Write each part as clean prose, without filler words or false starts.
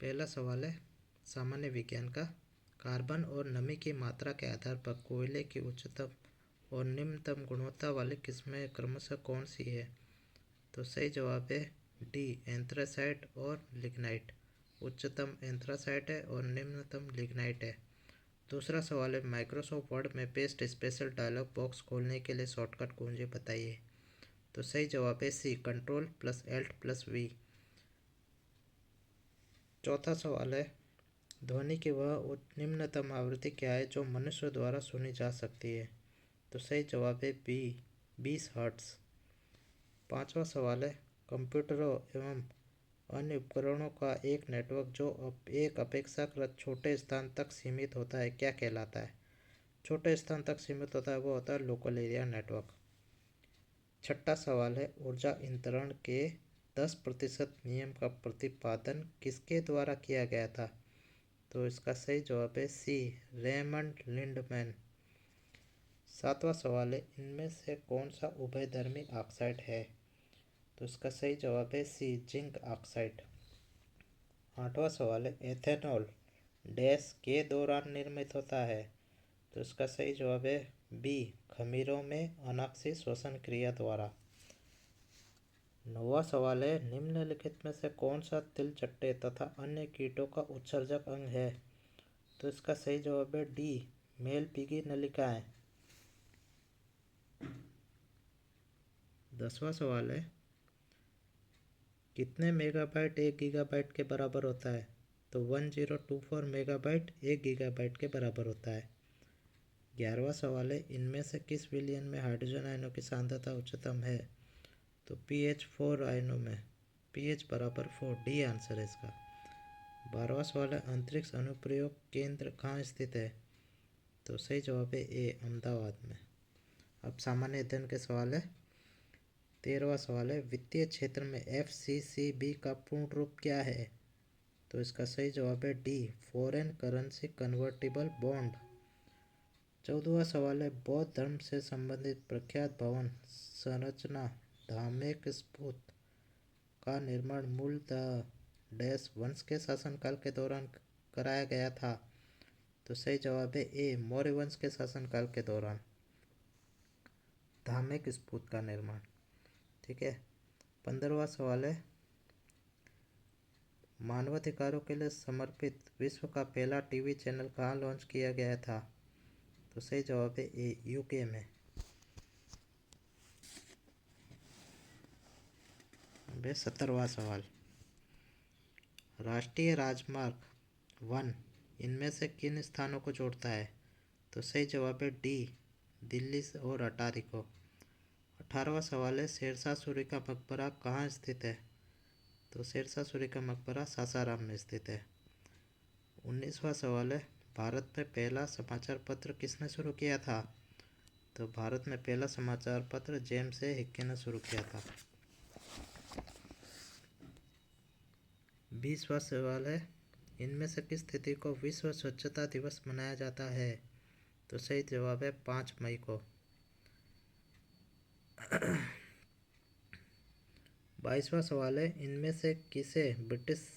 पहला सवाल है सामान्य विज्ञान का। कार्बन और नमी की मात्रा के आधार पर कोयले की उच्चतम और निम्नतम गुणवत्ता वाली किस्में क्रमशः कौन सी है? तो सही जवाब है डी, एंथ्रासाइट और लिग्नाइट। उच्चतम एंथ्रासाइट है और निम्नतम लिग्नाइट है। दूसरा सवाल है माइक्रोसॉफ्ट वर्ड में पेस्ट स्पेशल डायलॉग बॉक्स खोलने के लिए शॉर्टकट कुंजी बताइए। तो सही जवाब है सी, Ctrl+Alt+V। चौथा सवाल है ध्वनि की वह निम्नतम आवृत्ति क्या है जो मनुष्य द्वारा सुनी जा सकती है? तो सही जवाब है बी, 20 हर्ट्ज। पांचवा सवाल है कंप्यूटरों एवं अन्य उपकरणों का एक नेटवर्क जो एक अपेक्षाकृत छोटे स्थान तक सीमित होता है क्या कहलाता है? छोटे स्थान तक सीमित होता है वो होता है लोकल एरिया नेटवर्क। छठा सवाल है ऊर्जा अंतरण के 10% नियम का प्रतिपादन किसके द्वारा किया गया था? तो इसका सही जवाब है सी, रेमंड लिंडमैन। सातवां सवाल है इनमें से कौन सा उभयधर्मी ऑक्साइड है? तो इसका सही जवाब है सी, जिंक ऑक्साइड। आठवां सवाल है एथेनॉल डैश के दौरान निर्मित होता है? तो इसका सही जवाब है बी, खमीरों में अनाक्षी श्वसन क्रिया द्वारा। नौवां सवाल है निम्नलिखित में से कौन सा तिलचट्टे तथा अन्य कीटों का उत्सर्जक अंग है? तो इसका सही जवाब है डी, मेलपीगी नलिकाएं। 10वां सवाल है कितने मेगाबाइट 1 गीगाबाइट के बराबर होता है? तो 1024 मेगाबाइट 1 गीगाबाइट के बराबर होता है। 11वां सवाल है इनमें से किस विलयन में हाइड्रोजन आयनों की सांद्रता उच्चतम है? तो pH4 आयनों में pH बराबर 4, डी आंसर है इसका। 12वां सवाल है अंतरिक्ष अनुप्रयोग केंद्र कहाँ स्थित है? तो सही जवाब है ए, अहमदाबाद में। अब सामान्य अध्ययन के सवाल है। 13वां सवाल है वित्तीय क्षेत्र में FCCB का पूर्ण रूप क्या है? तो इसका सही जवाब है D, foreign currency convertible bond. 14वां सवाल है बौद्ध धर्म से संबंधित प्रख्यात भवन संरचना धामेक स्तूप का निर्माण मूलतः डैश वंश के शासनकाल के दौरान कराया गया था? तो सही जवाब है ए, मौर्य वंश के शासनकाल के दौरान धामेक स्तूप का निर्माण। ठीक है। 15वां सवाल है मानवाधिकारों के लिए समर्पित विश्व का पहला टीवी चैनल कहाँ लॉन्च किया गया था? तो सही जवाब है ए, यूके में। 17वां सवाल राष्ट्रीय राजमार्ग 1 इनमें से किन स्थानों को जोड़ता है? तो सही जवाब है डी, दिल्ली और अटारी को। 18वां सवाल है शेरशाह सूरी का मकबरा कहाँ स्थित है? तो शेरशाह सूरी का मकबरा सासाराम में स्थित है। 19वां सवाल है भारत में पहला समाचार पत्र किसने शुरू किया था? तो भारत में पहला समाचार पत्र जेम्स ए हिक्के ने शुरू किया था। 20वां सवाल है इनमें से किस तिथि को विश्व स्वच्छता दिवस मनाया जाता है? तो सही जवाब है 5 मई को। 22वां सवाल है इनमें से किसे ब्रिटिश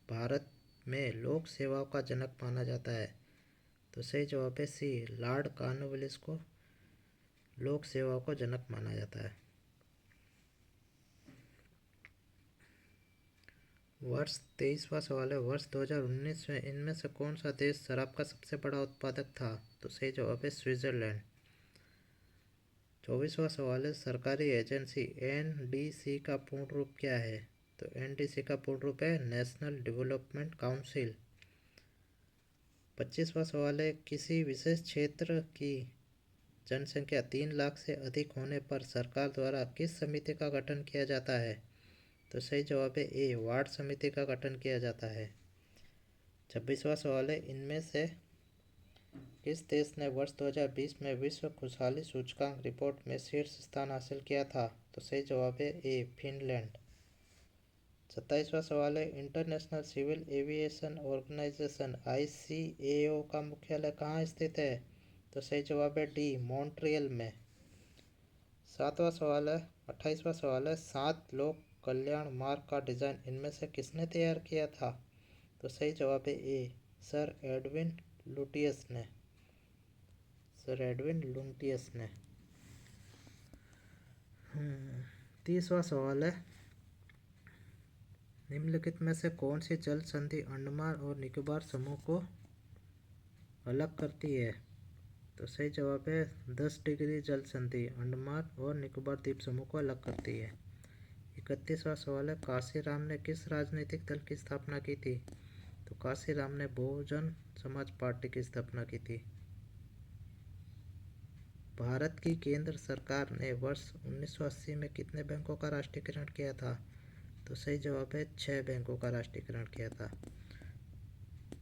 भारत में लोक सेवाओं का जनक माना जाता है? तो सही जवाब है सी, लॉर्ड कॉर्नवालिस को लोक सेवाओं का जनक माना जाता है। वर्ष 23वां सवाल है वर्ष 2019 में इनमें से कौन सा देश शराब का सबसे बड़ा उत्पादक था? तो सही जवाब है स्विट्जरलैंड। 24वां सवाल है सरकारी एजेंसी NDC का पूर्ण रूप क्या है? तो NDC का पूर्ण रूप है नेशनल डेवलपमेंट काउंसिल। 25वां सवाल है किसी विशेष क्षेत्र की जनसंख्या 3 लाख से अधिक होने पर सरकार द्वारा किस समिति का गठन किया जाता है? तो सही जवाब है ए, वार्ड समिति का गठन किया जाता है। 26वां सवाल है इनमें से किस देश ने वर्ष 2020 में विश्व खुशहाली सूचकांक रिपोर्ट में शीर्ष स्थान हासिल किया था? तो सही जवाब है ए, फिनलैंड। 27वां सवाल है international civil aviation organisation ICAO का मुख्यालय कहाँ स्थित है? तो सही जवाब है डी, मॉन्ट्रियल में। 28वां सवाल है 7 लोक कल्याण मार्ग का डिज़ाइन इनमें से किसने तैयार किया था? तो सही जवाब है ए, सर एडविन लुटियस ने। सर एडविन लुटियस ने। 30वां सवाल है, निम्नलिखित में से कौन सी जल संधि अंडमान और निकोबार समूह को अलग करती है? तो सही जवाब है 10 डिग्री जल संधि अंडमान और निकोबार द्वीप समूह को अलग करती है। 31वां सवाल है, काशीराम ने किस राजनीतिक दल की स्थापना की थी? तो काशीराम ने बहुजन समाज पार्टी की स्थापना की थी। भारत की केंद्र सरकार ने वर्ष 1980 में कितने बैंकों का राष्ट्रीयकरण किया था? तो सही जवाब है 6 बैंकों का राष्ट्रीयकरण किया था।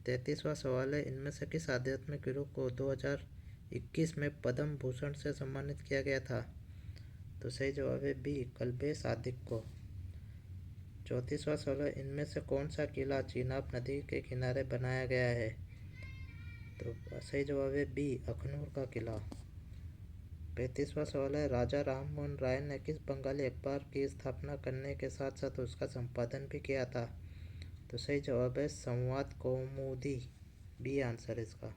33वां सवाल है, इनमें से किस आध्यात्मिक गुरु को 2021 में पद्म भूषण से सम्मानित किया गया था? तो सही जवाब है बी, कल्पेश सादिक को। 34वां सवाल है, इनमें से कौन सा किला चेनाब नदी के किनारे बनाया गया है? तो सही जवाब है बी, अखनूर का किला। 35वां सवाल है, राजा राममोहन राय ने किस बंगाली अखबार की स्थापना करने के साथ साथ उसका संपादन भी किया था? तो सही जवाब है संवाद कौमुदी, बी आंसर इसका।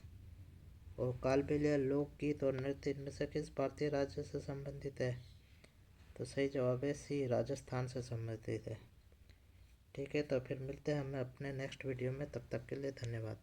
और कालबेलिया लोकगीत और नृत्य इनमें से किस भारतीय राज्य से संबंधित है? तो सही जवाब है सी, राजस्थान से संबंधित है। ठीक है, तो फिर मिलते हैं हमें अपने नेक्स्ट वीडियो में, तब तक के लिए धन्यवाद।